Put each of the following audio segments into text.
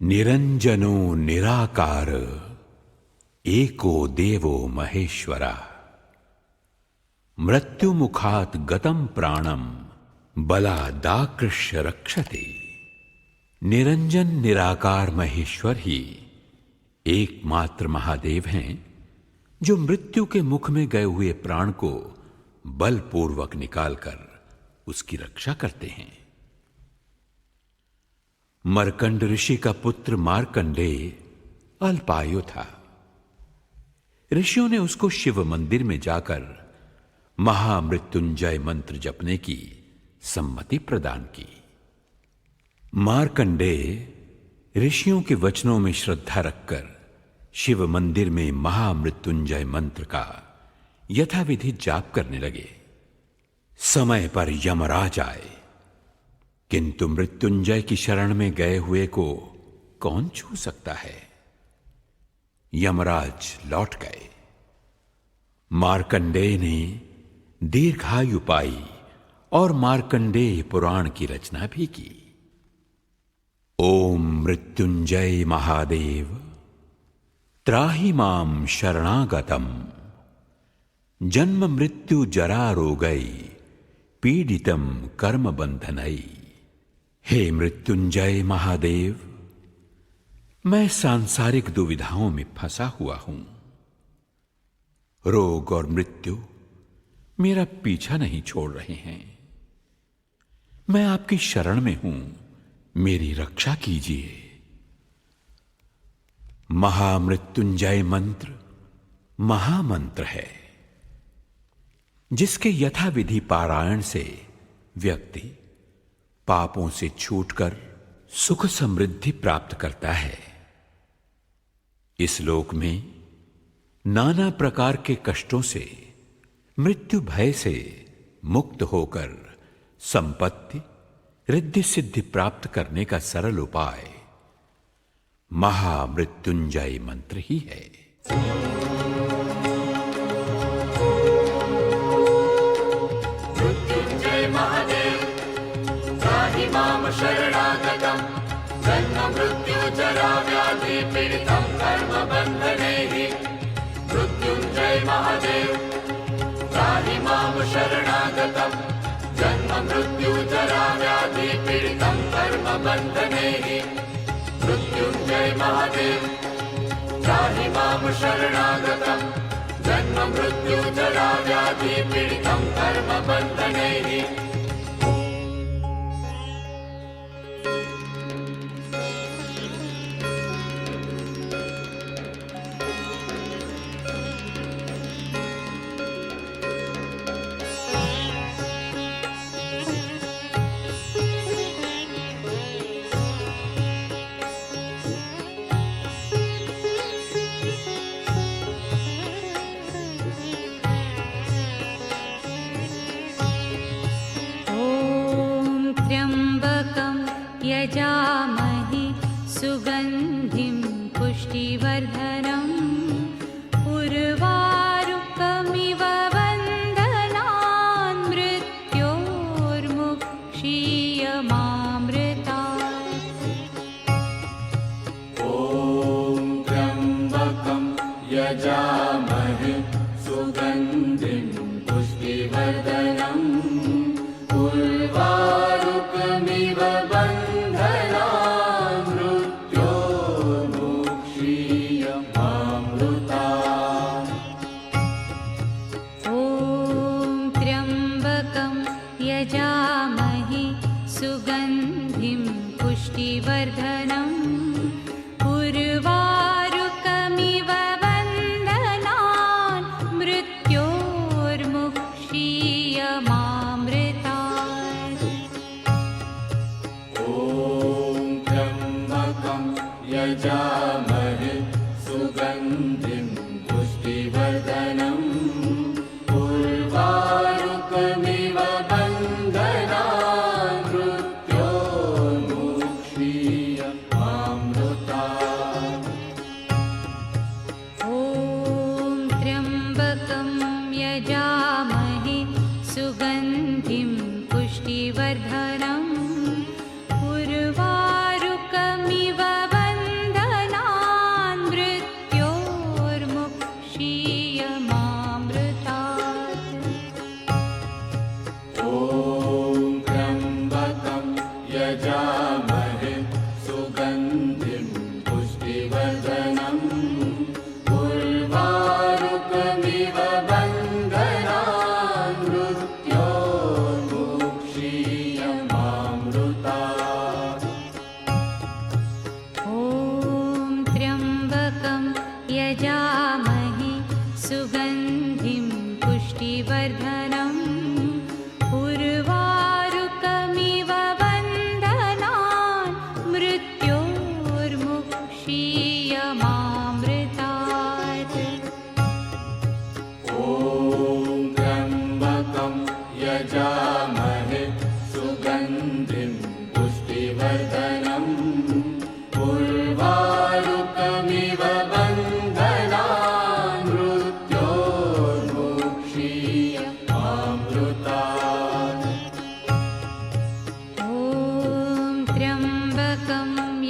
निरंजनो निराकार एको देवो महेश्वरा मृत्युमुखात् गतं प्राणम बलादाकृष्य रक्षते। निरंजन निराकार महेश्वर ही एकमात्र महादेव हैं जो मृत्यु के मुख में गए हुए प्राण को बलपूर्वक निकालकर उसकी रक्षा करते हैं। मर्कंड ऋषि का पुत्र मार्कंडेय अल्पायु था। ऋषियों ने उसको शिव मंदिर में जाकर महामृत्युंजय मंत्र जपने की सम्मति प्रदान की। मार्कंडेय ऋषियों के वचनों में श्रद्धा रखकर शिव मंदिर में महामृत्युंजय मंत्र का यथाविधि जाप करने लगे। समय पर यमराज आए, किंतु मृत्युंजय की शरण में गए हुए को कौन छू सकता है। यमराज लौट गए। मार्कंडेय ने दीर्घायु पाई और मार्कंडेय पुराण की रचना भी की। ओम मृत्युंजय महादेव त्राहि मां शरणागतम जन्म मृत्यु जरा रोगै पीडितम कर्म बंधनै। हे मृत्युंजय महादेव, मैं सांसारिक दुविधाओं में फंसा हुआ हूं। रोग और मृत्यु मेरा पीछा नहीं छोड़ रहे हैं। मैं आपकी शरण में हूं, मेरी रक्षा कीजिए। महामृत्युंजय मंत्र महामंत्र है, जिसके यथाविधि पारायण से व्यक्ति पापों से छूटकर सुख समृद्धि प्राप्त करता है। इस लोक में नाना प्रकार के कष्टों से, मृत्यु भय से मुक्त होकर संपत्ति रिद्धि सिद्धि प्राप्त करने का सरल उपाय महामृत्युंजय मंत्र ही है। मृत्युंजय महादेव त्राहि मां शरणागतं जन्म मृत्यु जरा व्याधि पीडितं कर्म बन्धनैः। मृत्युंजय महादेव त्राहि मां शरणागतं जन्म मृत्यु जरा व्याधि पीडितं कर्म बन्धनैः। मृत्युंजय महादेव त्राहि मां शरणागतं जन्म मृत्यु जरा व्याधि पीडितं कर्म बन्धनैः। यजामहे सुगन्धिं पुष्टिवर्धनम् उर्वारुकमिव बन्धनान् मृत्योर्मुक्षीयमामृतात्। ॐ त्र्यम्बकं यजामहे सुगन्धिं पुष्टिवर्धनम् उर्वारुकमिव यजामहे सुगन्धिं पुष्टिवर्धनम् उर्वारुकमिव बन्धनान् मृत्योर्मुक्षीयमामृतात्। ॐ त्र्यम्बकं यजामहे सुगन्धिं पुष्टिवर्धनम् उर्वारुकमिव बन्धनान् मृत्योर्मुक्षीयमामृतात्। ॐ त्र्यम्बकं यजामहे सुगन्धिं पुष्टिवर्धनम् उर्वारुकमिव बन्धनान्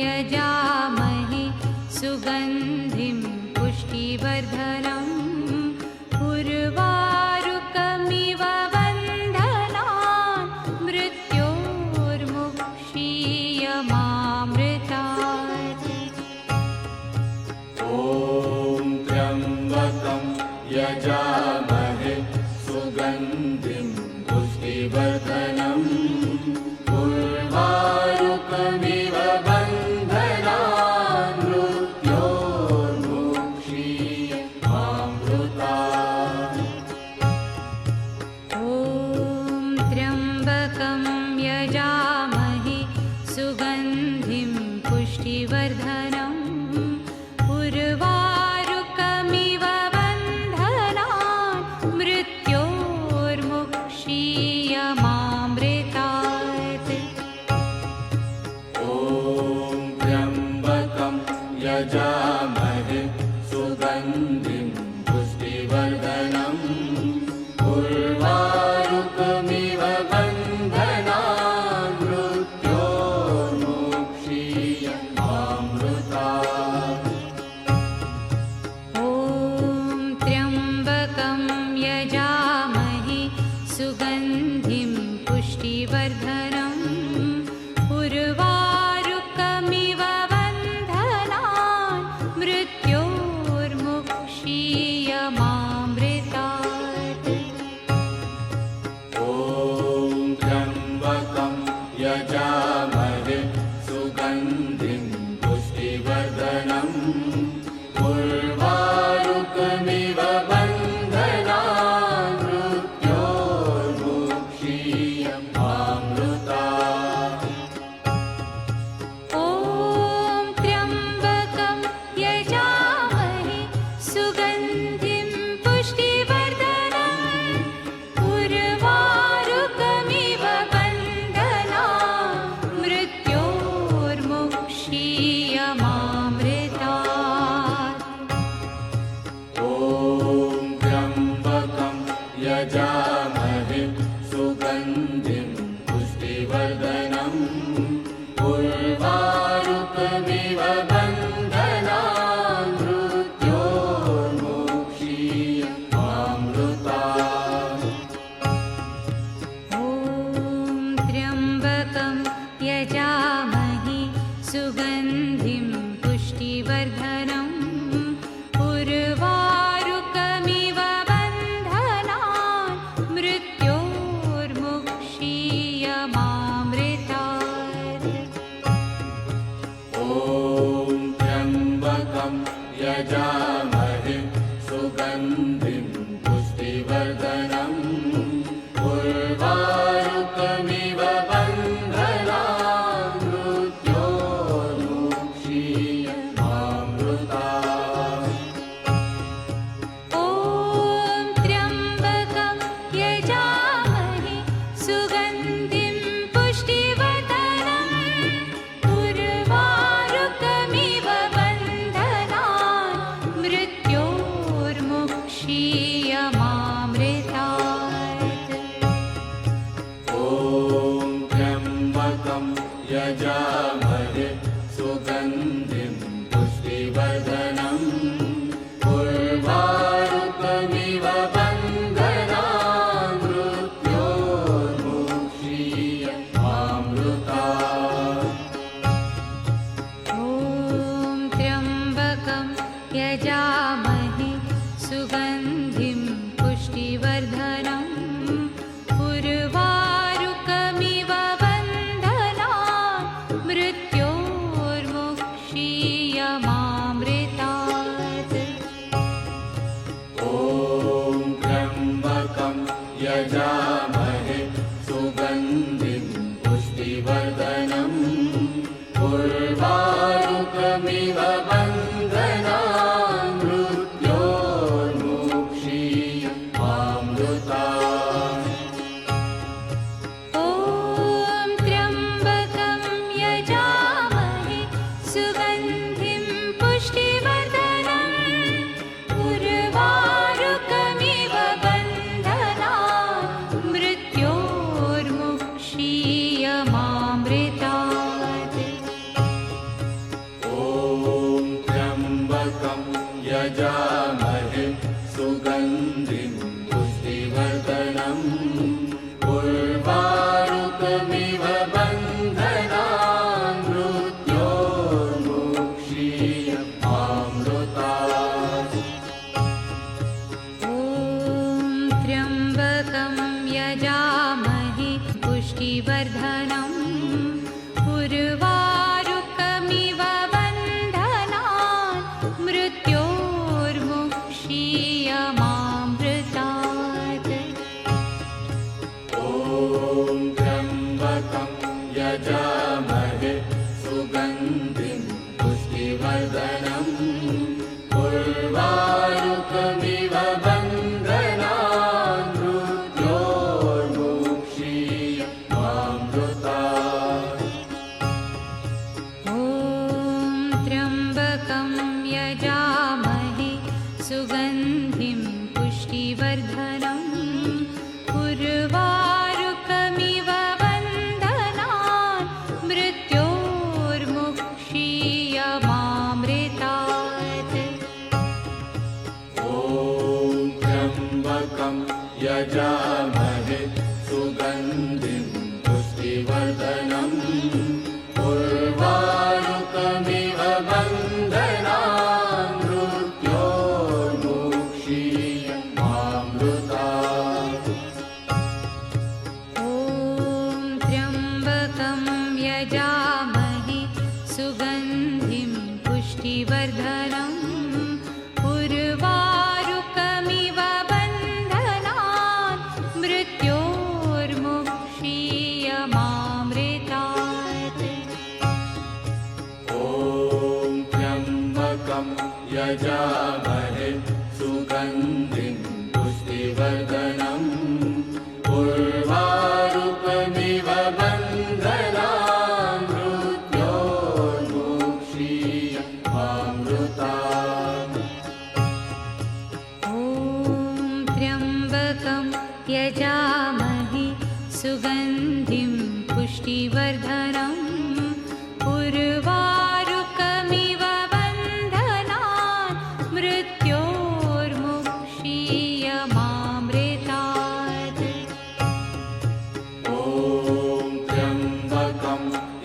यजामहे सुगन्धिं पुष्टिवर्धनम् उर्वारुकमिव बन्धनान् मृत्योर्मुक्षीयमामृतात्। ॐ त्र्यम्बकं यजामहे सुगन्धिं पुष्टिवर्धनम् उर्वारुकमिव बन्धनान् मृत्योर्मुक्षीयमामृतात्। ॐ त्र्यम्बकं यजामहे सुगन्धिं पुष्टिवर्धनम् उर्वारुकमिव बन्धनान् मृत्योर्मुक्षीयमामृतात्। ॐ त्र्यम्बकं यजामहे सुगन्धिं पुष्टिवर्धनम् उर्वारुकमिव बन्धनान् मृत्योर्मुक्षीयमामृतात्। ॐ त्र्यम्बकं यजामहे सुगन्धिं पुष्टिवर्धनम् उर्वारुकमिव बन्धनान् मृत्योर्मुक्षीयमामृतात्। ॐ त्र्यम्बकं यजामहे सुगन्धिं पुष्टिवर्धनम् उर्वारुकमिव बन्धनान् मृत्योर्मुक्षीयमामृतात्। ॐ त्र्यम्बकं यजामहे सुगन्धिं पुष्टिवर्धनम् उर्वारुकमिव बन्धनान् मृत्योर्मुक्षीयमामृतात्। ॐ त्र्यम्बकं यजामहे सुगन्धिं पुष्टिवर्धनम् उर्वारुकमिव बन्धनान् मृत्योर्मुक्षीयमामृतात्। ॐ त्र्यम्बकं यजामहे सुगन्धिं पुष्टिवर्धनम् उर्वारुकमिव बन्धनान् मृत्योर्मुक्षीयमामृतात्। ॐ त्र्यम्बकं यजामहे सुगन्धिं पुष्टिवर्धनम् उर्वारुकमिव बन्धनान् मृत्योर्मुक्षीयमामृतात्। ॐ त्र्यम्बकं यजामहे सुगन्धिं पुष्टिवर्धनम् उर्वारुकमिव बन्धनान् मृत्योर्मुक्षीयमामृतात्। ॐ त्र्यम्बकं यजामहे सुगन्धिं पुष्टिवर्धनम् उर्वारुकमिव बन्धनान् मृत्योर्मुक्षीयमामृतात्। ॐ त्र्यम्बकं यजामहे सुगन्धिं पुष्टिवर्धनम् उर्वारुकमिव बन्धनान् मृत्योर्मुक्षीयमामृतात्। ॐ त्र्यम्बकं यजामहे सुगन्धिं पुष्टिवर्धनम् उर्वारुकमिव बन्धनान् मृत्योर्मुक्षीयमामृतात्। ॐ त्र्यम्बकं यजामहे सुगन्धिं पुष्टिवर्धनम् उर्वारुकमिव बन्धनान् मृत्योर्मुक्षीयमामृतात्। यजामहे सुगन्धिं पुष्टिवर्धनम् उर्वारुकमिव बन्धनान् मृत्योर्मुक्षीयमामृतात्। ॐ त्र्यम्बकं यजामहे पुष्टिवर्धनम् उर्वारुकमिव बन्धनान् मृत्योर्मुक्षीयमामृतात्। ॐ त्र्यम्बकं यजामहे सुगन्धिं पुष्टिवर्धनम् उर्वारुकमिव बन्धनान् मृत्योर्मुक्षीयमामृतात्। ॐ त्र्यम्बकं यजामहे सुगन्धिं पुष्टिवर्धनम् उर्वारुकमिव बन्धनान् मृत्योर्मुक्षीयमामृतात्। ॐ त्र्यम्बकं यजामहे सुगन्धिं पुष्टिवर्धनम् उर्वारुकमिव बन्धनान् मृत्योर्मुक्षीयमामृतात्। ॐ त्र्यम्बकं यजामहे सुगन्धिं पुष्टिवर्धनम् उर्वारुकमिव बन्धनान् मृत्योर्मुक्षीयमामृतात्। ॐ त्र्यम्बकं यजामहे सुगन्धिं पुष्टिवर्धनम् उर्वारुकमिव बन्धनान् मृत्योर्मुक्षीयमामृतात्। ॐ त्र्यम्बकं यजामहे सुगन्धिं पुष्टिवर्धनम् उर्वारुकमिव बन्धनान् मृत्योर्मुक्षीयमामृतात्। ॐ त्र्यम्बकं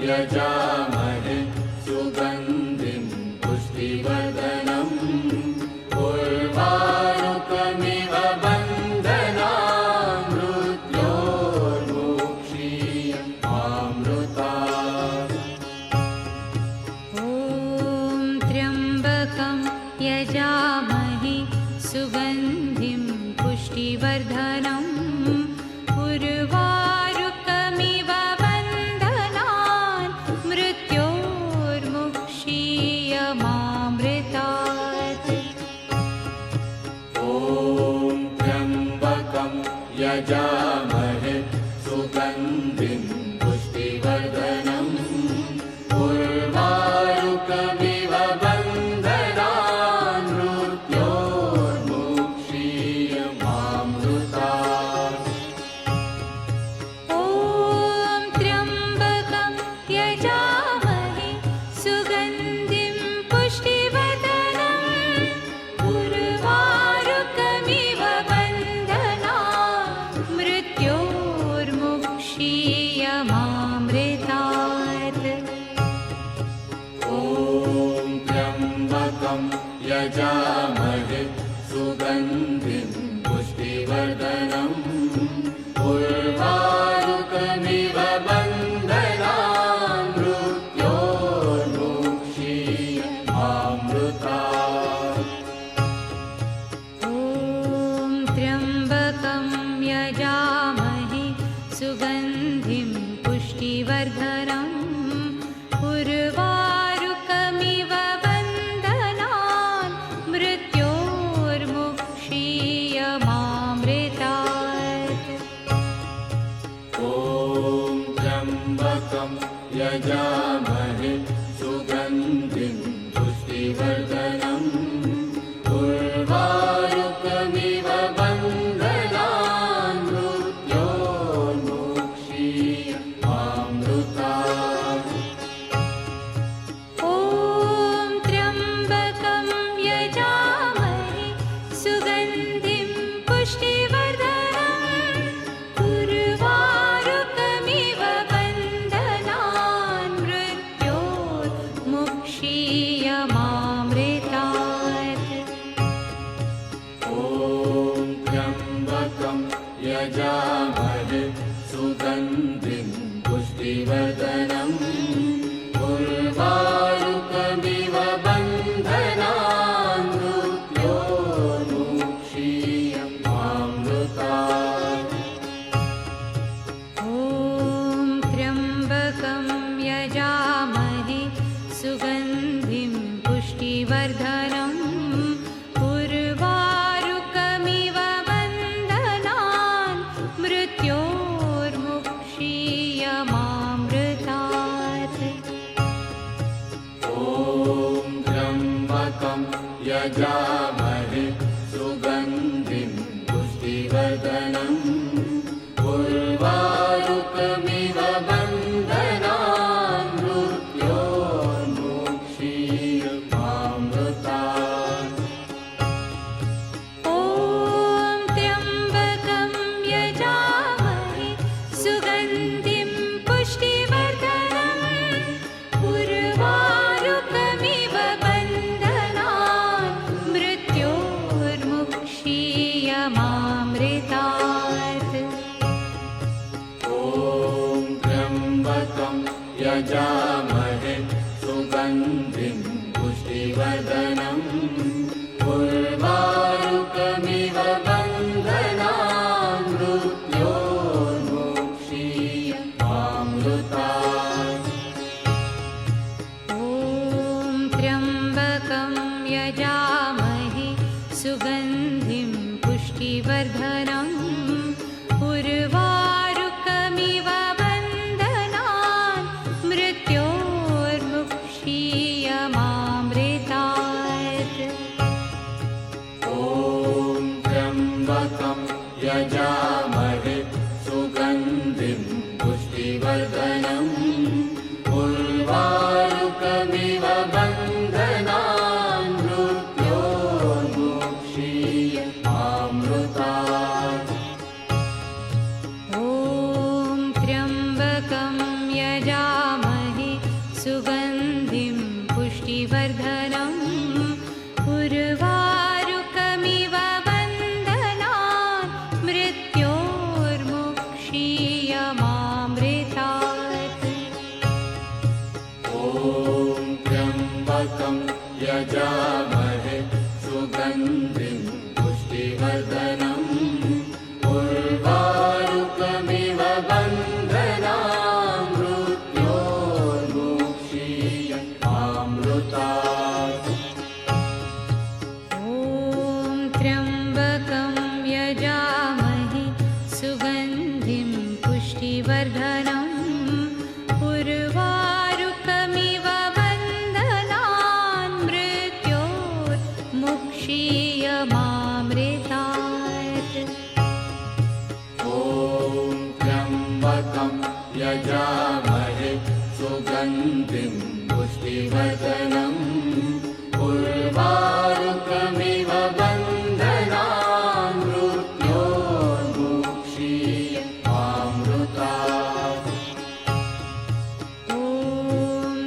यजामहे सुगन्धिं पुष्टिवर्धनम् उर्वारुकमिव बन्धनान् मृत्योर्मुक्षीयमामृतात्। ॐ त्र्यम्बकं यजामहे सुगन्धिं पुष्टिवर्धनम् उर्वारुकमिव बन्धनान् मृत्योर्मुक्षीयमामृतात्। ॐ त्र्यम्बकं यजामहे सुगन्धिं पुष्टिवर्धनम् उर्वारुकमिव बन्धनान् मृत्योर्मुक्षीयमामृतात्। ॐ त्र्यम्बकं यजामहे सुगन्धिं पुष्टिवर्धनम् उर्वारुकमिव बन्धनान् मृत्योर्मुक्षीयमामृतात्। ॐ त्र्यम्बकं यजामहे सुगन्धिं पुष्टिवर्धनम् उर्वारुकमिव बन्धनान् मृत्योर्मुक्षीयमामृतात्। ॐ त्र्यम्बकं यजामहे सुगन्धिं पुष्टिवर्धनम् उर्वारुकमिव बन्धनान् मृत्योर्मुक्षीयमामृतात्। ॐ त्र्यम्बकं यजामहे सुगन्धिं पुष्टिवर्धनम् उर्वारुकमिव बन्धनान् मृत्योर्मुक्षीयमामृतात्। ॐ त्र्यम्बकं यजामहे यजामहे सुगन्धिं पुष्टिवर्धनम् उर्वारुकमिव बन्धनान् मृत्योर्मुक्षीयमामृतात्। ॐ त्र्यम्बकं यजामहे सुगन्धिं पुष्टिवर्धनम् यजामहे सुगन्धिं पुष्टिवर्धनम् उर्वारुकमिव बन्धनान् मृत्योर्मुक्षीयमामृतात्। ॐ त्र्यम्बकं यजामहे सुगन्धिं पुष्टिवर्धनम् उर्वारुकमिव यजामहे सुगन्धिं पुष्टिवर्धनम् उर्वारुकमिव बन्धनान् मृत्योर्मुक्षीयमामृतात्। ॐ त्र्यम्बकं यजामहे सुगन्धिं पुष्टिवर्धनम् उर्वारुकमिव यजामहे सुगन्धिं पुष्टिवर्धनम् उर्वारुकमिव बन्धनान् मृत्योर्मुक्षीयमामृतात्। ॐ त्र्यम्बकं यजामहे सुगन्धिं पुष्टिवर्धनम् उर्वारुकमिव यजामहे सुगन्धिं पुष्टिवर्धनम् उर्वारुकमिव बन्धनान् मृत्योर्मुक्षीयमामृतात्। ॐ त्र्यम्बकं यजामहे सुगन्धिं पुष्टिवर्धनम् उर्वारुकमिव यजामहे सुगन्धिं पुष्टिवर्धनम् उर्वारुकमिव बन्धनान् मृत्योर्मुक्षीयमामृतात्। ॐ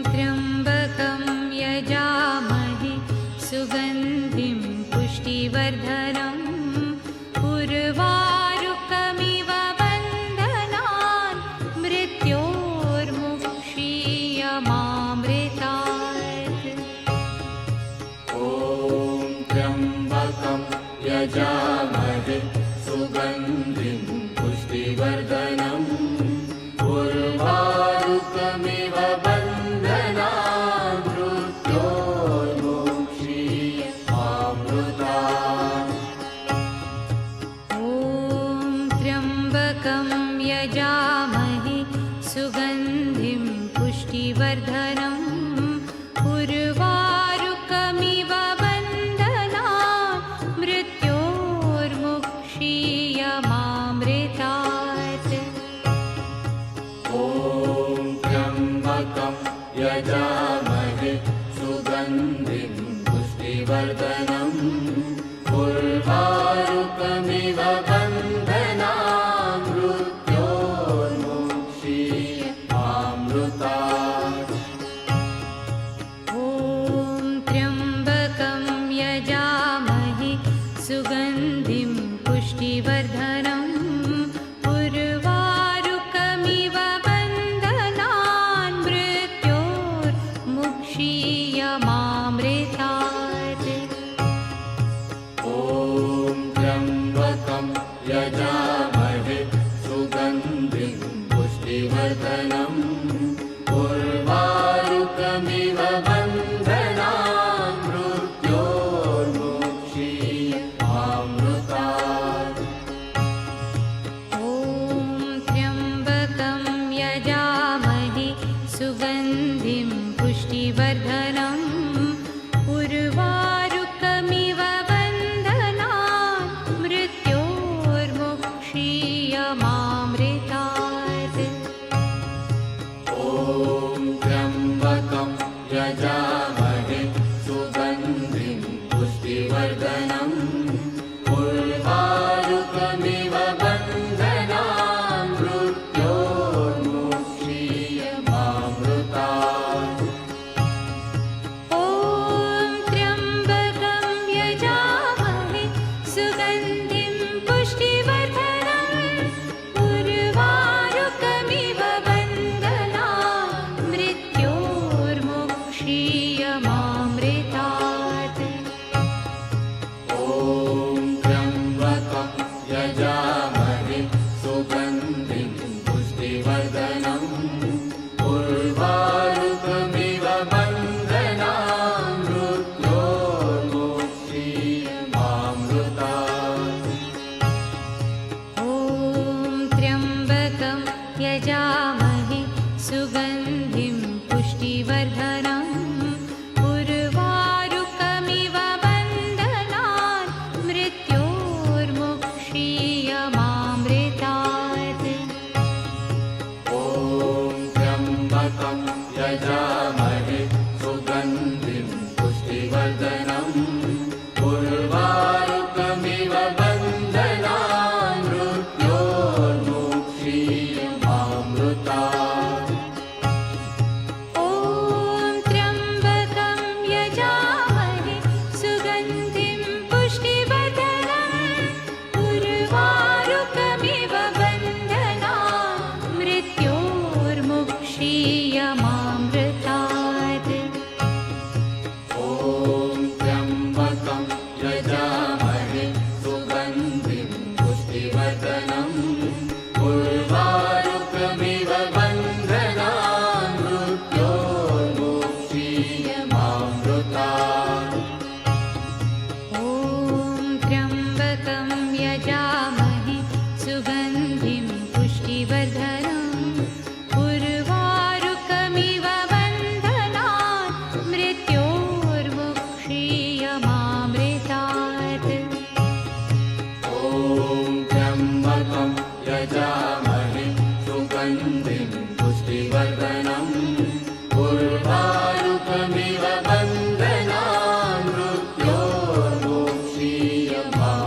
त्र्यम्बकं यजामहे सुगन्धिं पुष्टिवर्धनम् उर्वारुकमिव यजामहे सुगन्धिं पुष्टिवर्धनम् उर्वारुकमिव बन्धनान् मृत्योर्मुक्षीयमामृतात्। ॐ त्र्यम्बकं यजामहे सुगन्धिं पुष्टिवर्धनम् उर्वारुकमिव यजामहे सुगन्धिं पुष्टिवर्धनम् उर्वारुकमिव बन्धनान् मृत्योर्मुक्षीयमामृतात्। ॐ त्र्यम्बकं यजामहे सुगन्धिं पुष्टिवर्धनम् उर्वारुकमिव बन्धनान् मृत्योर्मुक्षीयमामृतात् ॐ त्र्यम्बकं यजामहे सुगन्धिं पुष्टिवर्धनम् उर्वारुकमिव बन्धनान् मृत्योर्मुक्षीयमामृतात् ॐ त्र्यम्बकं यजामहे सुगन्धिं पुष्टिवर्धनम् उर्वारुकमिव बन्धनान् मृत्योर्मुक्षीयमामृतात् ॐ त्र्यम्बकं यजामहे सुगन्धिं पुष्टिवर्धनम् उर्वारुकमिव बन्धनान् मृत्योर्मुक्षीयमामृतात् ॐ त्र्यम्बकं यजामहे सुगन्धिं पुष्टिवर्धनम् उर्वारुकमिव बन्धनान् मृत्योर्मुक्षीयमामृतात् ॐ त्र्यम्बकं यजामहे सुगन्धिं पुष्टिवर्धनम् उर्वारुकमिव बन्धनान् मृत्योर्मुक्षीयमामृतात् ॐ त्र्यम्बकं यजामहे सुगन्धिं पुष्टिवर्धनम् उर्वारुकमिव बन्धनान् मृत्योर्मुक्षीयमामृतात् ॐ त्र्यम्बकं यजामहे सुगन्धिं पुष्टिवर्धनम् उर्वारुकमिव बन्धनान् मृत्योर्मुक्षीयमामृतात् ॐ त्र्यम्बकं यजामहे सुगन्धिं पुष्टिवर्धनम् उर्वारुकमिव बन्धनान् मृत्योर्मुक्षीयमामृतात् ॐ त्र्यम्बकं यजामहे सुगन्धिं पुष्टिवर्धनम् उर्वारुकमिव बन्धनान् मृत्योर्मुक्षीयमामृतात् ॐ त्र्यम्बकं यजामहे सुगन्धिं पुष्टिवर्धनम् उर्वारुकमिव बन्धनान् मृत्योर्मुक्षीयमामृतात् ॐ त्र्यम्बकं यजामहे सुगन्धिं पुष्टिवर्धनम् उर्वारुकमिव बन्धनान्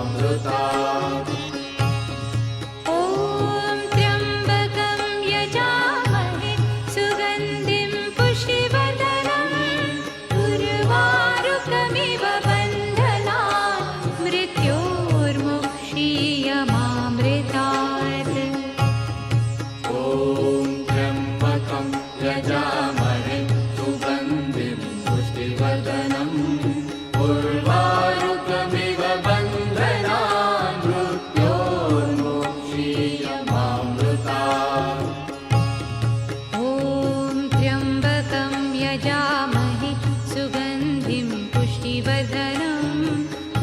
मृत्योर्मुक्षीयमामृतात् ॐ त्र्यम्बकं यजामहे सुगन्धिं पुष्टिवर्धनम् उर्वारुकमिव बन्धनान् मृत्योर्मुक्षीयमामृतात् ॐ त्र्यम्बकं यजामहे सुगन्धिं पुष्टिवर्धनम् उर्वारुकमिव बन्धनान् मृत्योर्मुक्षीयमामृतात् ॐ त्र्यम्बकं यजामहे सुगन्धिं पुष्टिवर्धनम्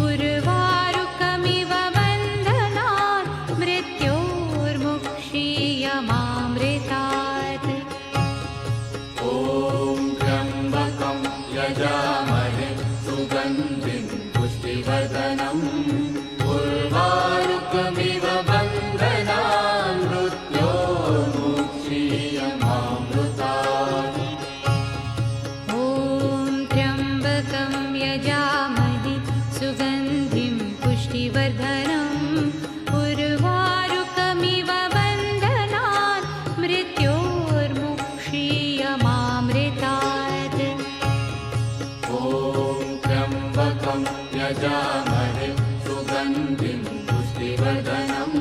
उर्वारुकमिव बन्धनान् मृत्योर्मुक्षीयमामृतात् ॐ त्र्यम्बकं यजामहे सुगन्धिं यजामहे सुगन्धिं पुष्टिवर्धनम्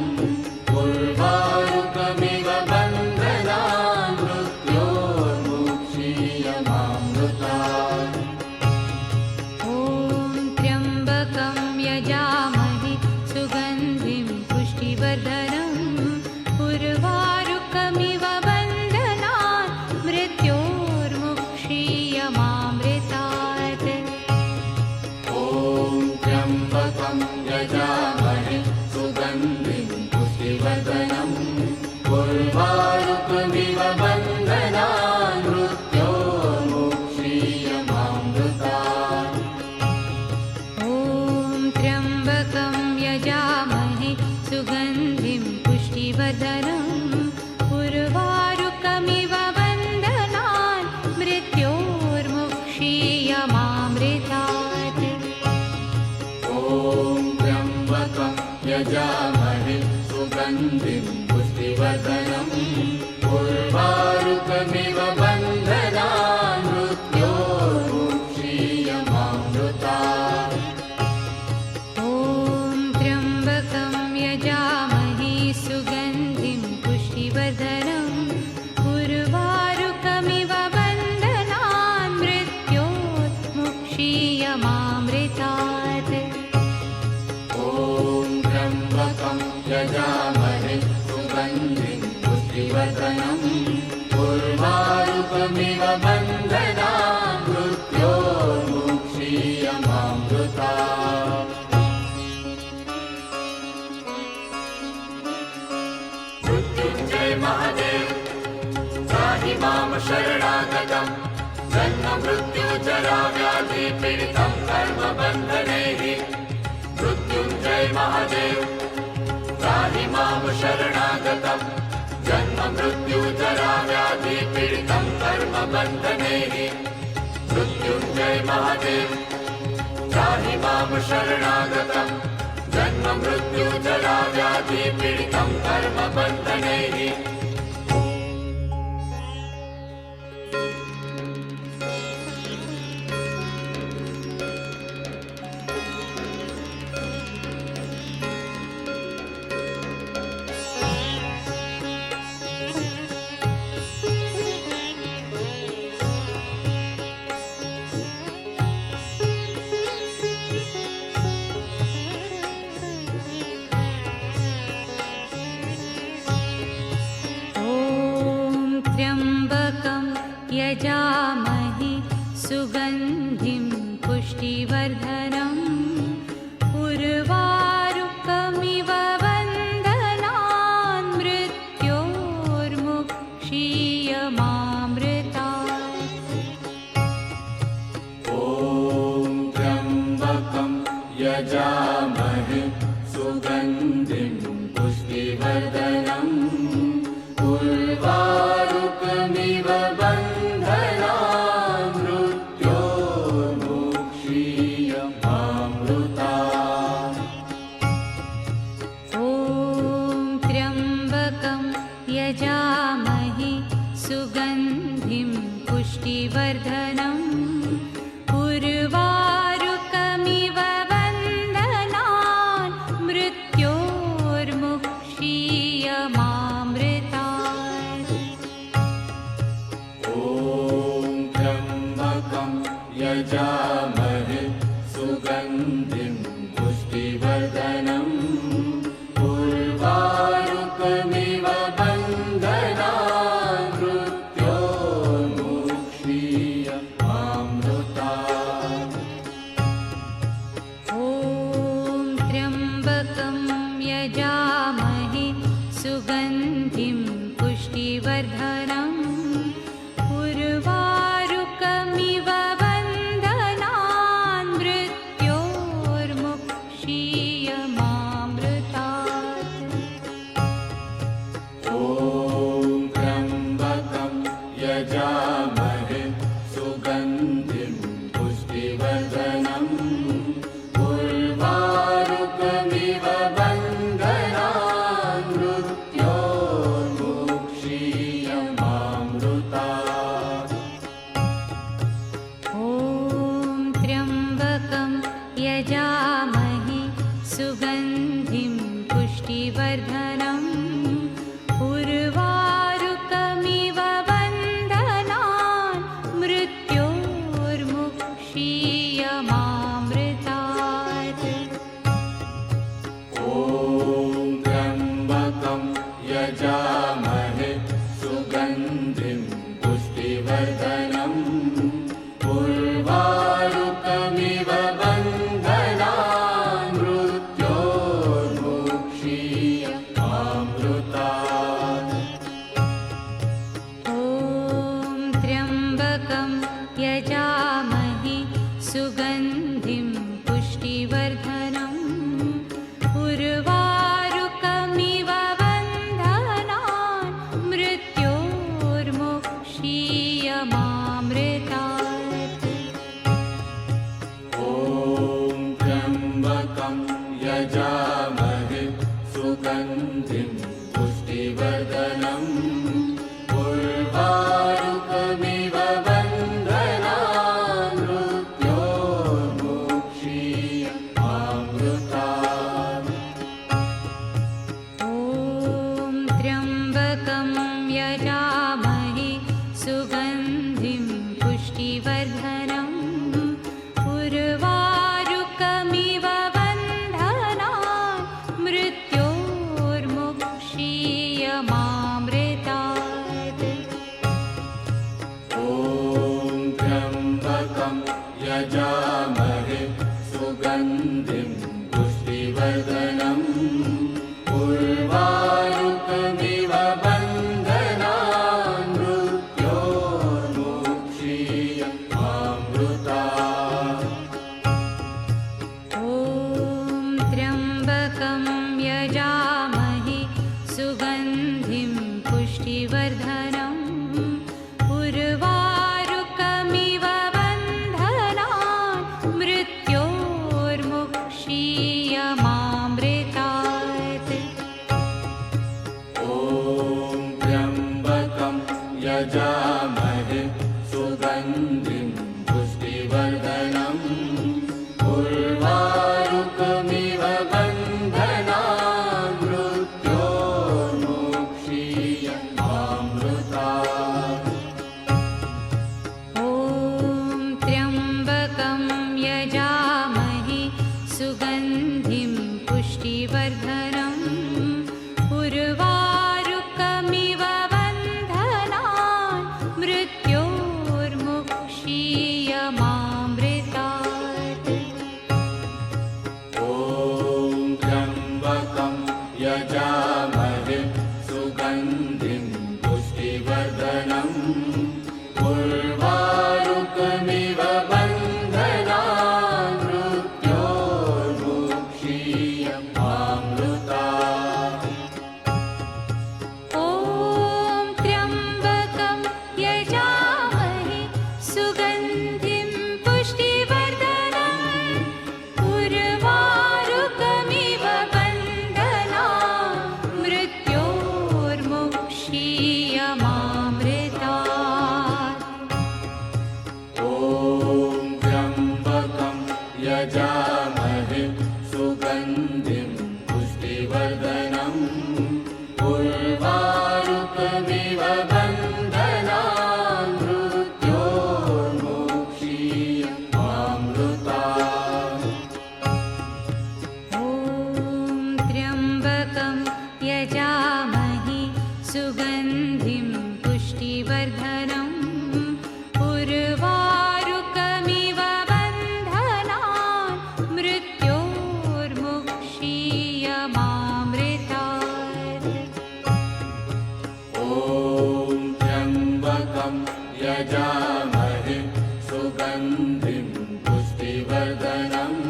उर्वारुकमिव बन्धनान् मृत्योर्मुक्षीयमामृतात् ॐ त्र्यम्बकं यजामहे सुगन्धिं पुष्टिवर्धनम् उर्वारुकमिव बन्धनान् मृत्योर्मुक्षीयमामृतात् ॐ त्र्यम्बकं यजामहे सुगन्धिं पुष्टिवर्धनम् उर्वारुकमिव बन्धनान् मृत्योर्मुक्षीयमामृतात् ॐ त्र्यम्बकं यजामहे सुगन्धिं पुष्टिवर्धनम् उर्वारुकमिव बन्धनान् मृत्योर्मुक्षीयमामृतात् ॐ त्र्यम्बकं यजामहे सुगन्धिं पुष्टिवर्धनम् उर्वारुकमिव बन्धनान् मृत्योर्मुक्षीयमामृतात् ॐ त्र्यम्बकं यजामहे सुगन्धिं पुष्टिवर्धनम् उर्वारुकमिव बन्धनान् मृत्योर्मुक्षीयमामृतात् ॐ त्र्यम्बकं यजामहे सुगन्धिं पुष्टिवर्धनम् उर्वारुकमिव बन्धनान् मृत्योर्मुक्षीयमामृतात् मृत्युञ्जय महादेव त्राहि मां शरणागतं जन्म मृत्यु जरा व्याधि पीडितं कर्मबन्धनैः मृत्युञ्जय महादेव त्राहि मां शरणागतं जन्म मृत्यु जरा व्याधि पीडितं कर्मबन्धनैः मृत्युञ्जय महादेव त्राहि मां शरणागतं जन्म मृत्यु जरा व्याधि पीडितं कर्मबन्धनैः त्र्यम्बकं यजामहे सुगन्धिं पुष्टिवर्धनम् उर्वारुकमिव बन्धनान् मृत्योर्मुक्षीयमामृतात् ॐ त्र्यम्बकं यजामहे सुगन्धिं पुष्टिवर्धनम् उर्वारुकमिव बन्धनान् मृत्योर्मुक्षीयमामृतात् ॐ त्र्यम्बकं यजामहे सुगन्धिं पुष्टिवर्धनम् उर्वारुकमिव बन्धनान् मृत्योर्मुक्षीयमामृतात् ॐ त्र्यम्बकं यजामहे सुगन्धिं पुष्टिवर्धनम् उर्वारुकमिव बन्धनान् मृत्योर्मुक्षीयमामृतात् ॐ त्र्यम्बकं यजामहे सुगन्धिं पुष्टिवर्धनम् उर्वारुकमिव बन्धनान् मृत्योर्मुक्षीयमामृतात् त्र्यम्बकं यजामहे सुगन्धिं पुष्टिवर्धनम् उर्वारुकमिव बन्धनान् मृत्योर्मुक्षीयमामृतात्। ॐ त्र्यम्बकं यजामहे सुगन्धिं पुष्टिवर्धनम् उर्वारुकमिव बन्धनान् मृत्योर्मुक्षीयमामृतात्। ॐ त्र्यम्बकं यजामहे सुगन्धिं पुष्टिवर्धनम् उर्वारुकमिव बन्धनान् मृत्योर्मुक्षीयमामृतात्। ॐ त्र्यम्बकं यजामहे सुगन्धिं पुष्टिवर्धनम् उर्वारुकमिव बन्धनान् मृत्योर्मुक्षीयमामृतात्। ॐ त्र्यम्बकं यजामहे सुगन्धिं पुष्टिवर्धनम् उर्वारुकमिव बन्धनान् मृत्योर्मुक्षीयमामृतात्। ॐ त्र्यम्बकं यजामहे सुगन्धिं पुष्टिवर्धनम् उर्वारुकमिव बन्धनान् मृत्योर्मुक्षीयमामृतात्। ॐ त्र्यम्बकं यजामहे सुगन्धिं पुष्टिवर्धनम् उर्वारुकमिव बन्धनान् मृत्योर्मुक्षीयमामृतात्। ॐ त्र्यम्बकं यजामहे सुगन्धिं पुष्टिवर्धनम् उर्वारुकमिव बन्धनान् मृत्योर्मुक्षीयमामृतात्। ॐ त्र्यम्बकं यजामहे सुगन्धिं पुष्टिवर्धनम् उर्वारुकमिव बन्धनान् मृत्योर्मुक्षीयमामृतात्। ॐ त्र्यम्बकं यजामहे सुगन्धिं पुष्टिवर्धनम् उर्वारुकमिव बन्धनान् मृत्योर्मुक्षीयमामृतात्। ॐ त्र्यम्बकं यजामहे सुगन्धिं पुष्टिवर्धनम् उर्वारुकमिव बन्धनान् मृत्योर्मुक्षीयमामृतात्। ॐ त्र्यम्बकं यजामहे सुगन्धिं पुष्टिवर्धनम् उर्वारुकमिव बन्धनान् मृत्योर्मुक्षीयमामृतात्। ॐ त्र्यम्बकं यजामहे सुगन्धिं पुष्टिवर्धनम्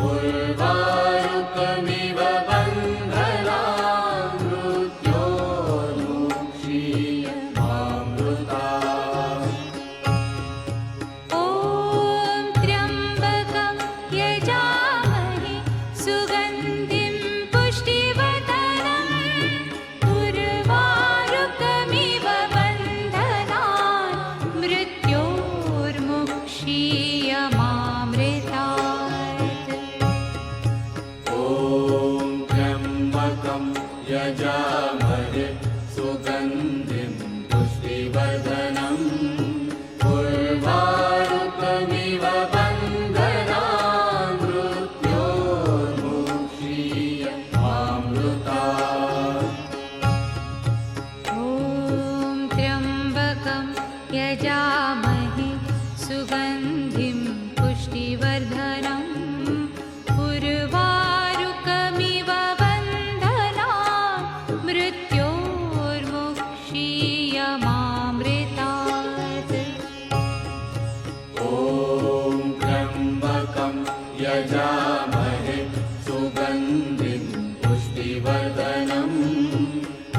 उर्वारुकमिव बन्धनान् मृत्योर्मुक्षीयमामृतात्। ॐ त्र्यम्बकं यजामहे सुगन्धिं पुष्टिवर्धनम् उर्वारुकमिव बन्धनान् मृत्योर्मुक्षीयमामृतात्। ॐ त्र्यम्बकं यजामहे सुगन्धिं पुष्टिवर्धनम् उर्वारुकमिव बन्धनान् पुष्टिवर्धनम् उर्वारुकमिव बन्धनान् मृत्योर्मुक्षीयमामृतात् ॐ त्र्यम्बकं यजामहे सुगन्धिं पुष्टिवर्धनम्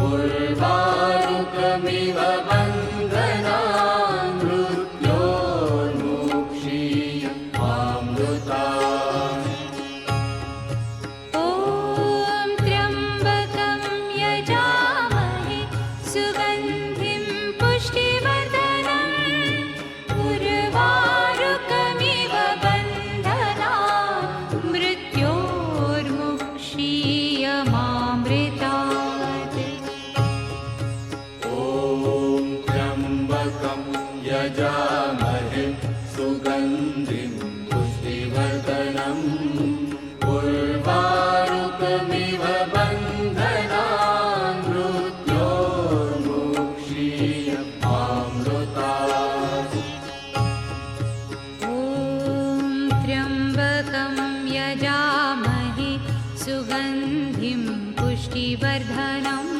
उर्वारुकमिव बन्धनान् मृत्योर्मुक्षीयमामृतात् ॐ त्र्यम्बकं यजामहे सुगन्धिं पुष्टिवर्धनम् उर्वारुकमिव बन्धनान् मृत्योर्मुक्षीयमामृतात् ॐ त्र्यम्बकं यजामहे सुगन्धिं पुष्टिवर्धनम् उर्वारुकमिव बन्धनान् मृत्योर्मुक्षीयमामृतात् ॐ त्र्यम्बकं यजामहे सुगन्धिं पुष्टिवर्धनम्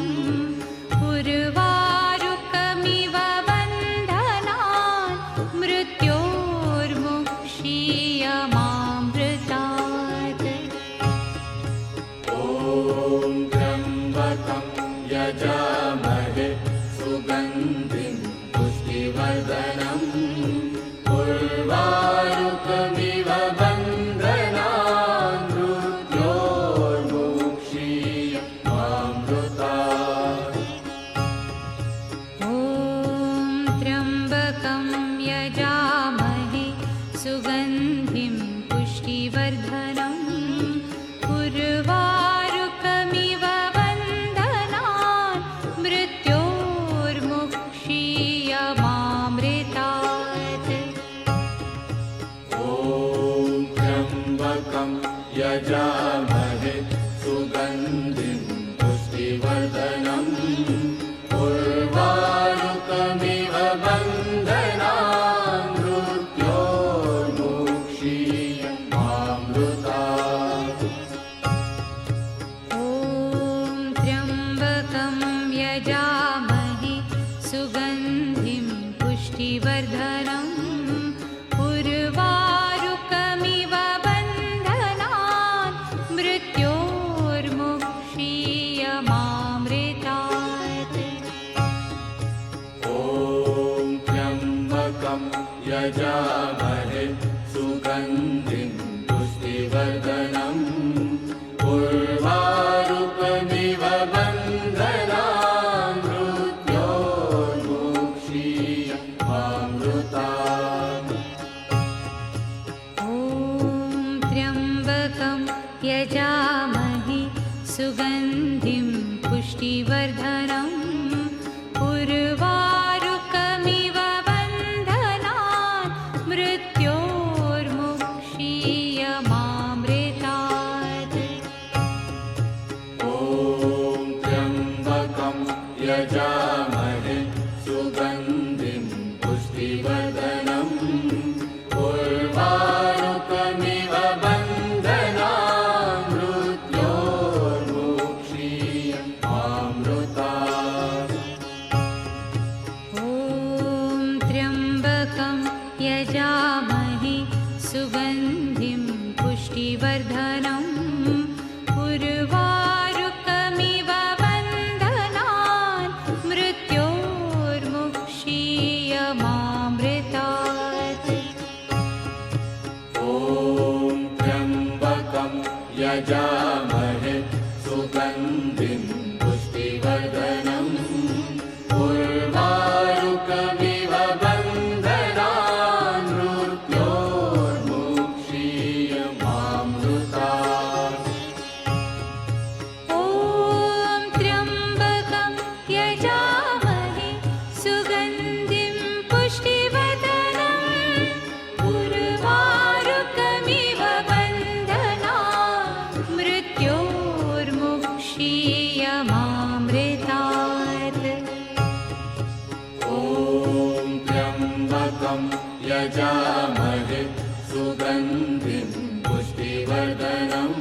उर्वारुकमिव बन्धनान् मृत्योर्मुक्षीयमामृतात् ॐ त्र्यम्बकं यजामहे सुगन्धिं पुष्टिवर्धनम् उर्वारुकमिव बन्धनान् मृत्योर्मुक्षीयमामृतात् ॐ त्र्यम्बकं यजामहे सुगन्धिं पुष्टिवर्धनम् उर्वारुकमिव बन्धनान् मृत्योर्मुक्षीयमामृतात् ॐ त्र्यम्बकं यजामहे सुगन्धिं पुष्टिवर्धनम् उर्वारुकमिव बन्धनान् मृत्योर्मुक्षीयमामृतात् ॐ त्र्यम्बकं यजामहे सुगन्धिं पुष्टिवर्धनम् उर्वारुकमिव बन्धनान् मृत्योर्मुक्षीयमामृतात् ॐ त्र्यम्बकं यजामहे सुगन्धिं पुष्टिवर्धनम् उर्वारुकमिव बन्धनान् मृत्योर्मुक्षीयमामृतात् ॐ त्र्यम्बकं यजामहे सुगन्धिं पुष्टिवर्धनम् उर्वारुकमिव बन्धनान् मृत्योर्मुक्षीयमामृतात् ॐ त्र्यम्बकं यजामहे सुगन्धिं पुष्टिवर्धनम् उर्वारुकमिव बन्धनान् मृत्योर्मुक्षीयमामृतात् ॐ त्र्यम्बकं यजामहे सुगन्धिं पुष्टिवर्धनम् उर्वारुकमिव बन्धनान् मृत्योर्मुक्षीयमामृतात् ॐ त्र्यम्बकं यजामहे सुगन्धिं पुष्टिवर्धनम् उर्वारुकमिव बन्धनान् मृत्योर्मुक्षीयमामृतात् ॐ त्र्यम्बकं यजामहे सुगन्धिं पुष्टिवर्धनम् उर्वारुकमिव बन्धनान् मृत्योर्मुक्षीयमामृतात् ॐ त्र्यम्बकं यजामहे सुगन्धिं सुगन्धिं पुष्टिवर्धनम्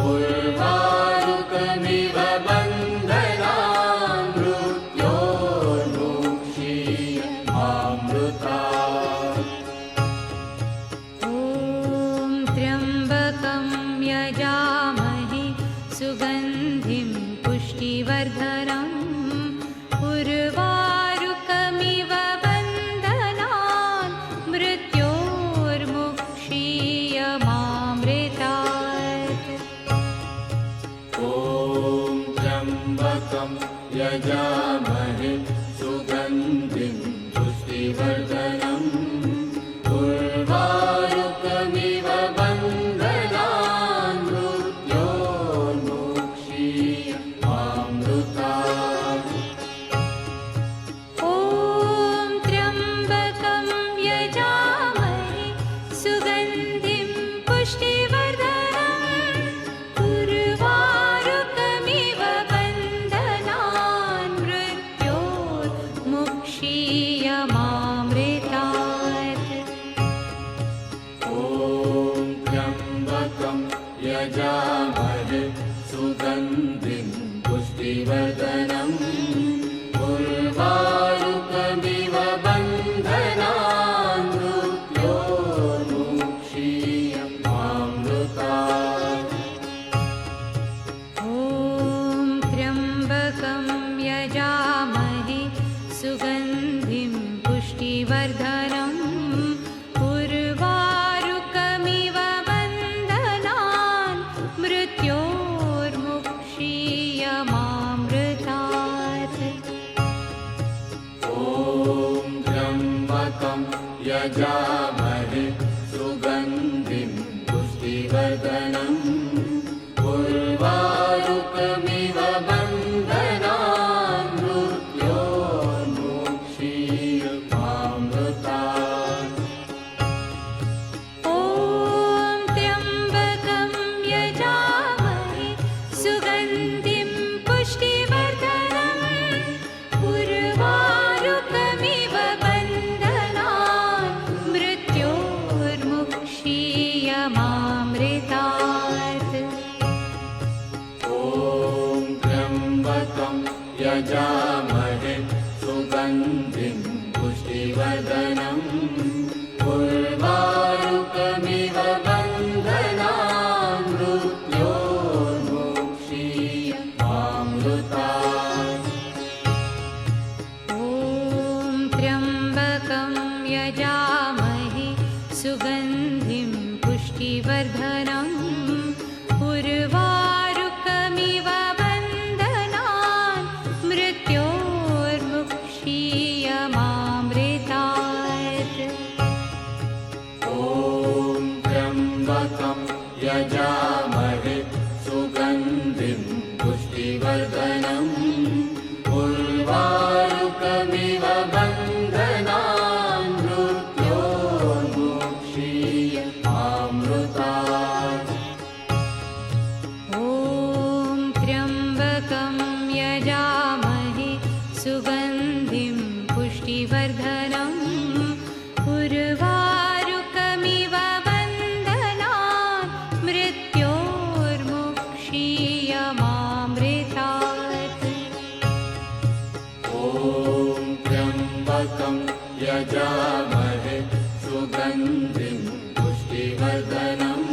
उर्वारुकमिव बन्धनान् मृत्योर्मुक्षीयमामृतात्। ॐ त्र्यम्बकं यजामहे सुगन्धिं पुष्टिवर्धनम् उर्वारुकमिव बन्धनान् मृत्योर्मुक्षीयमामृतात्। ॐ त्र्यम्बकं यजामहे सुगन्धिं पुष्टिवर्धनम् उर्वारुकमिव बन्धनान् मृत्योर्मुक्षीयमामृतात्। ॐ त्र्यम्बकं यजामहे सुगन्धिं पुष्टिवर्धनम् उर्वारुकमिव बन्धनान् मृत्योर्मुक्षीयमामृतात्। ॐ त्र्यम्बकं यजामहे सुगन्धिं पुष्टिवर्धनम् उर्वारुकमिव बन्धनान् मृत्योर्मुक्षीयमामृतात्। ॐ त्र्यम्बकं यजामहे सुगन्धिं पुष्टिवर्धनम् उर्वारुकमिव बन्धनान् मृत्योर्मुक्षीयमामृतात्। ॐ त्र्यम्बकं यजामहे सुगन्धिं पुष्टिवर्धनम् उर्वारुकमिव बन्धनान् मृत्योर्मुक्षीयमामृतात्। ॐ त्र्यम्बकं यजामहे सुगन्धिं पुष्टिवर्धनम् उर्वारुकमिव बन्धनान् मृत्योर्मुक्षीयमामृतात्। ॐ त्र्यम्बकं यजामहे सुगन्धिं पुष्टिवर्धनम् उर्वारुकमिव बन्धनान् मृत्योर्मुक्षीयमामृतात्। ॐ त्र्यम्बकं यजामहे सुगन्धिं पुष्टिवर्धनम् उर्वारुकमिव बन्धनान् मृत्योर्मुक्षीयमामृतात्। ॐ त्र्यम्बकं यजामहे सुगन्धिं पुष्टिवर्धनम् उर्वारुकमिव बन्धनान् मृत्योर्मुक्षीयमामृतात्। ॐ त्र्यम्बकं यजामहे सुगन्धिं पुष्टिवर्धनम् उर्वारुकमिव बन्धनान् मृत्योर्मुक्षीयमामृतात्। ॐ त्र्यम्बकं यजामहे सुगन्धिं पुष्टिवर्धनम्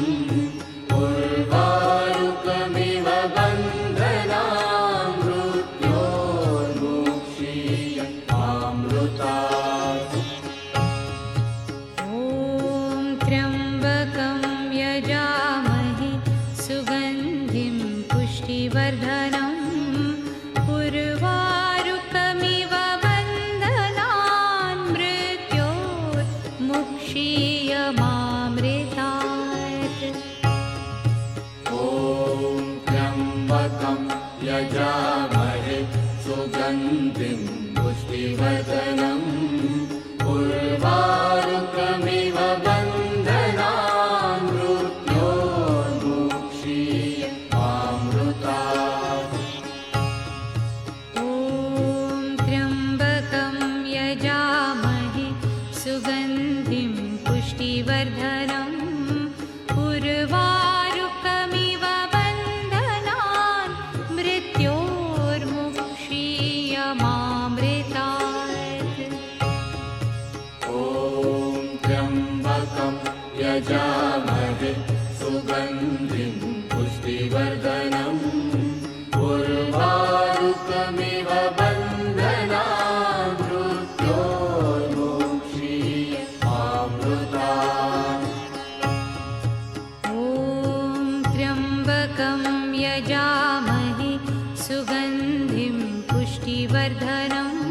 उर्वारुकमिव बन्धनान् मृत्योर्मुक्षीयमामृतात्। ॐ त्र्यम्बकं यजामहे सुगन्धिं पुष्टिवर्धनम् उर्वारुकमिव बन्धनान् मृत्योर्मुक्षीयमामृतात्। ॐ त्र्यम्बकं यजामहे सुगन्धिं पुष्टिवर्धनम् उर्वारुकमिव बन्धनान् मृत्योर्मुक्षीयमामृतात्। ॐ त्र्यम्बकं यजामहे सुगन्धिं पुष्टिवर्धनम् यजामहे सुगन्धिं पुष्टिवर्धनम् उर्वारुकमिव बन्धनान् मृत्योर्मुक्षीयमामृतात्। ॐ त्र्यम्बकं यजामहे सुगन्धिं पुष्टिवर्धनम्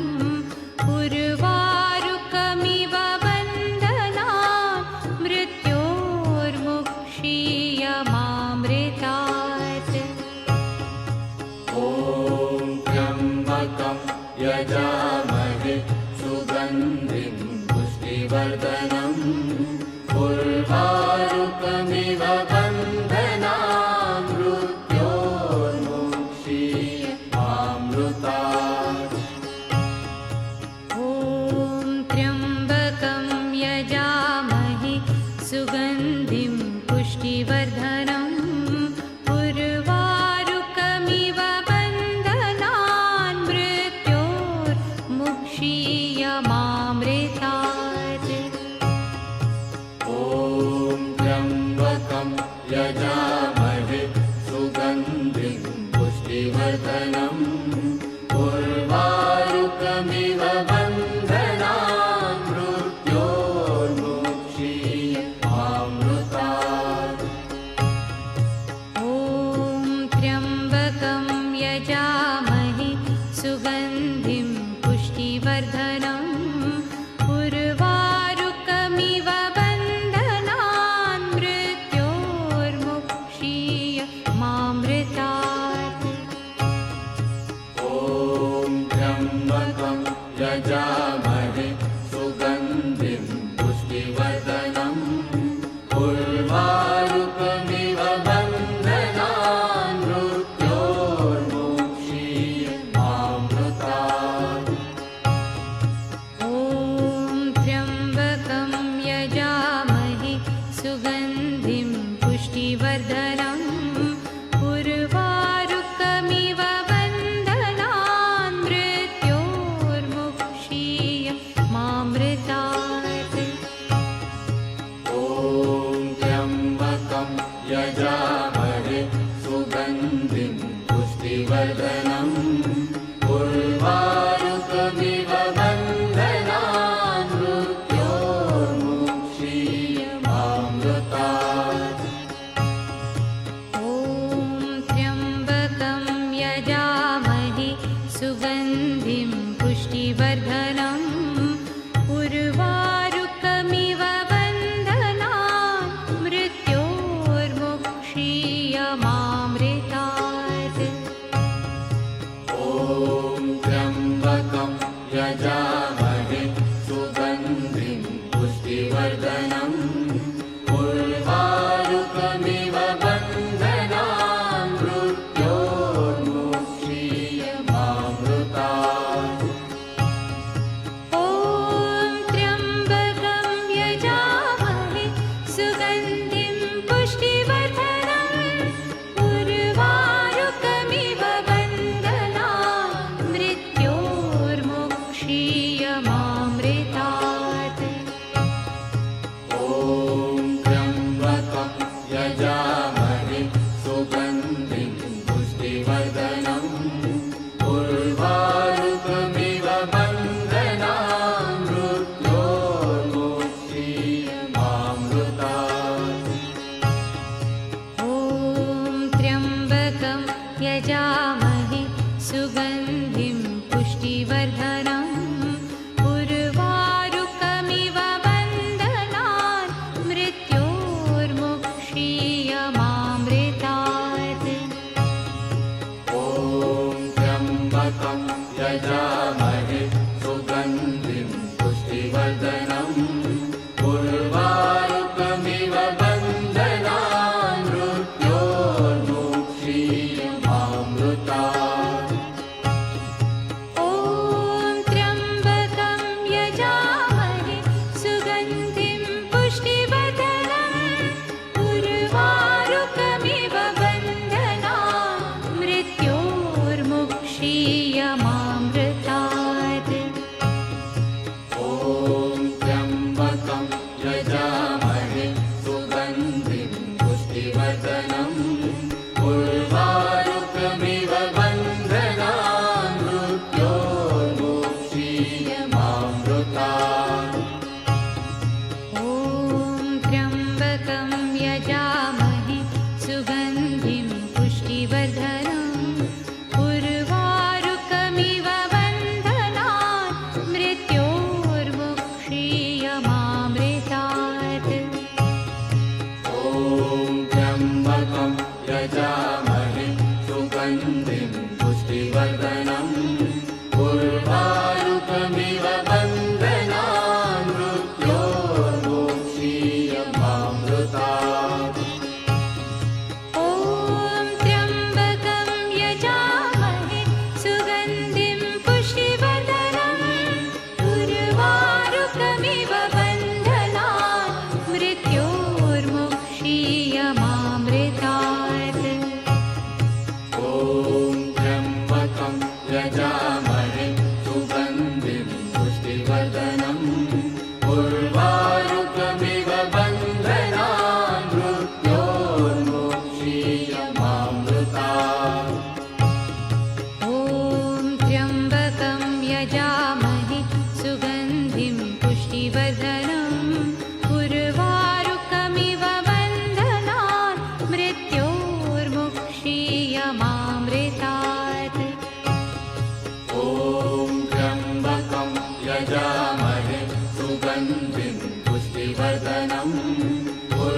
उर्वारुकमिव बन्धनान् मृत्योर्मुक्षीयमामृतात्। ॐ त्र्यम्बकं यजामहे सुगन्धिं पुष्टिवर्धनम् उर्वारुकमिव बन्धनान् मृत्योर्मुक्षीयमामृतात्। ॐ त्र्यम्बकं यजामहे सुगन्धिं पुष्टिवर्धनम् उर्वारुकमिव बन्धनान् मृत्योर्मुक्षीयमामृतात्। ॐ त्र्यम्बकं यजामहे सुगन्धिं पुष्टिवर्धनम् उर्वारुकमिव बन्धनान् मृत्योर्मुक्षीयमामृतात्। ॐ त्र्यम्बकं यजामहे सुगन्धिं पुष्टिवर्धनम् उर्वारुकमिव बन्धनान् मृत्योर्मुक्षीयमामृतात्। ॐ त्र्यम्बकं यजामहे सुगन्धिं पुष्टिवर्धनम् उर्वारुकमिव बन्धनान् मृत्योर्मुक्षीयमामृतात्। ॐ त्र्यम्बकं यजामहे सुगन्धिं पुष्टिवर्धनम् उर्वारुकमिव बन्धनान् मृत्योर्मुक्षीयमामृतात्। ॐ त्र्यम्बकं यजामहे सुगन्धिं पुष्टिवर्धनम् उर्वारुकमिव बन्धनान् मृत्योर्मुक्षीयमामृतात्। ॐ त्र्यम्बकं यजामहे सुगन्धिं पुष्टिवर्धनम् उर्वारुकमिव बन्धनान् मृत्योर्मुक्षीयमामृतात्। ॐ त्र्यम्बकं यजामहे सुगन्धिं पुष्टिवर्धनम् उर्वारुकमिव बन्धनान् मृत्योर्मुक्षीयमामृतात्। ॐ त्र्यम्बकं यजामहे सुगन्धिं पुष्टिवर्धनम् उर्वारुकमिव बन्धनान् मृत्योर्मुक्षीयमामृतात्। ॐ त्र्यम्बकं यजामहे सुगन्धिं पुष्टिवर्धनम् उर्वारुकमिव बन्धनान् मृत्योर्मुक्षीयमामृतात्। यजामहे सुगन्धिं पुष्टिवर्धनम् उर्वारुकमिव बन्धनात् मृत्योर्मुक्षीयमामृतात्। ॐ त्र्यम्बकं यजामहे सुगन्धिं पुष्टिवर्धनम् उर्वारुकमिव बन्धनान् मृत्योर्मुक्षीयमामृतात्। ॐ त्र्यम्बकं यजामहे सुगन्धिं पुष्टिवर्धनम् उर्वारुकमिव बन्धनात् मृत्योर्मुक्षीयमामृतात्। ॐ त्र्यम्बकं यजामहे सुगन्धिं पुष्टिवर्धनम् उर्वारुकमिव बन्धनान् मृत्योर्मुक्षीयमामृतात्। ॐ त्र्यम्बकं यजामहे सुगन्धिं पुष्टिवर्धनम् उर्वारुकमिव बन्धनान् मृत्योर्मुक्षीयमामृतात्। ॐ त्र्यम्बकं यजामहे सुगन्धिं पुष्टिवर्धनम् उर्वारुकमिव बन्धनान्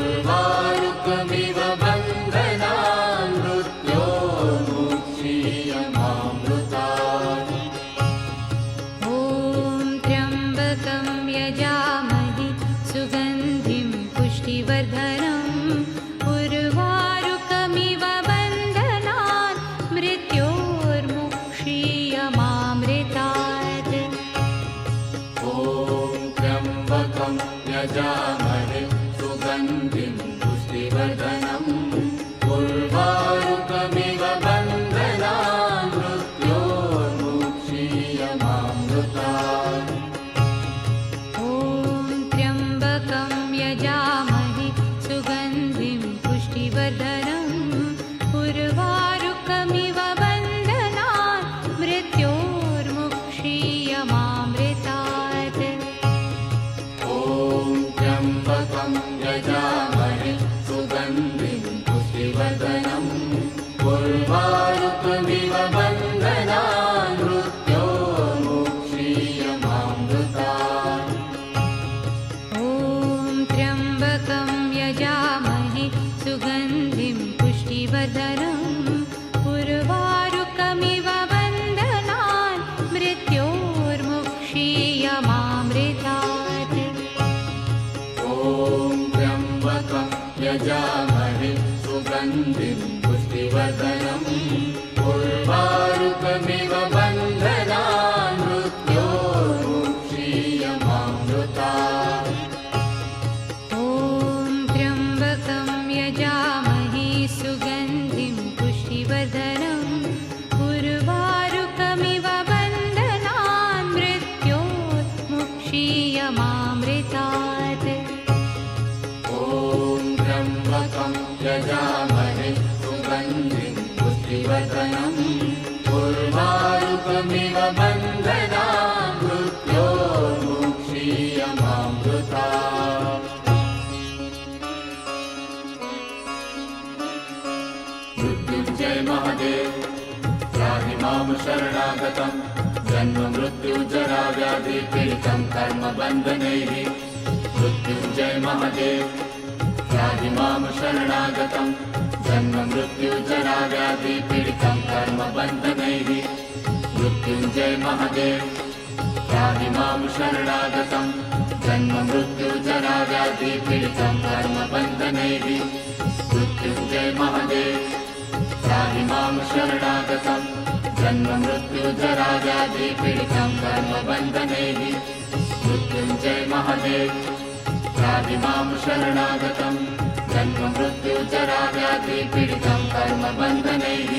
मृत्योर्मुक्षीयमामृतात्। ॐ त्र्यम्बकं यजामहे सुगन्धिं पुष्टिवर्धनम् उर्वारुकमिव बन्धनान् मृत्योर्मुक्षीयमामृतात्। ॐ त्र्यम्बकं यजामहे सुगन्धिं पुष्टिवर्धनम् उर्वारुकमिव बन्धनान् मृत्योर्मुक्षीयमामृतात्। ॐ त्र्यम्बकं यजामहे सुगन्धिं पुष्टिवर्धनम् उर्वारुकमिव बन्धनान् मृत्योर्मुक्षीयमामृतात्। ॐ त्र्यम्बकं यजामहे सुगन्धिं पुष्टिवर्धनम् उर्वारुकमिव बन्धनान् मृत्योर्मुक्षीयमामृतात्। ॐ त्र्यम्बकं यजामहे सुगन्धिं पुष्टिवर्धनम् उर्वारुकमिव बन्धनान् मृत्योर्मुक्षीयमामृतात्। ॐ त्र्यम्बकं यजामहे सुगन्धिं पुष्टिवर्धनम् उर्वारुकमिव बन्धनान् मृत्योर्मुक्षीयमामृतात्। ॐ त्र्यम्बकं यजामहे सुगन्धिं पुष्टिवर्धनम् उर्वारुकमिव बन्धनान् मृत्योर्मुक्षीयमामृतात्। ॐ त्र्यम्बकं यजामहे सुगन्धिं पुष्टिवर्धनम् उर्वारुकमिव बन्धनान् मृत्योर्मुक्षीयमामृतात्। मृत्युञ्जय महादेव त्राहि मां शरणागतं जन्म मृत्युजरा व्याधि पीडितं कर्मबन्धनैः। मृत्युञ्जय महादेव त्राहि मां शरणागतं जन्म मृत्युजरा व्याधि पीडितं कर्मबन्धनैः। मृत्युञ्जय महादेव त्राहि मां शरणागतं जन्म मृत्युजरा व्याधि पीडितं कर्मबन्धनैः। मृत्युञ्जय महादेव त्राहि मां शरणागतं जन्म मृत्युजरा व्याधि पीडितं कर्मबन्धनैः। मृत्युञ्जय महादेव त्राहि मां शरणागतं जन्म मृत्युजरा व्याधि पीडितं कर्मबन्धनैः।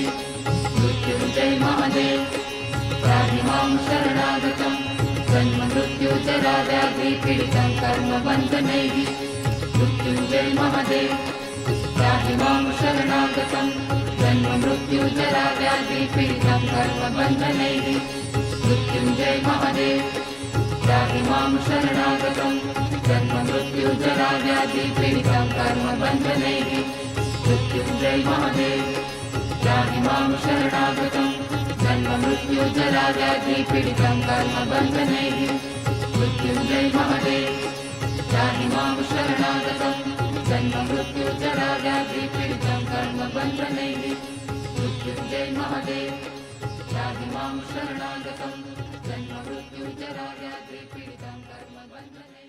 मृत्युञ्जय महादेव त्राहि मां शरणागतं जन्म मृत्युजरा व्याधि पीडितं कर्मबन्धनैः। मृत्युञ्जय महादेव त्राहि मां शरणागतं जन्म मृत्युजरा व्याधि पीडितं कर्मबन्धनैः। मृत्युञ्जय महादेव त्राहि मां शरणागतं जन्ममृत्युजरा व्याधिपीडितं कर्मबन्धनैः मृत्युञ्जय महादेव त्राहि मां शरणागतं जन्ममृत्युजरा व्याधिपीडितं कर्मबन्धनैः मृत्युञ्जय महादेव त्राहि मां शरणागतं जन्ममृत्युजरा व्याधिपीडितं कर्मबन्धनैः मृत्युञ्जय महादेव त्राहि मां शरणागतं जन्ममृत्युजरा व्याधिपीडितं कर्मबन्धनैः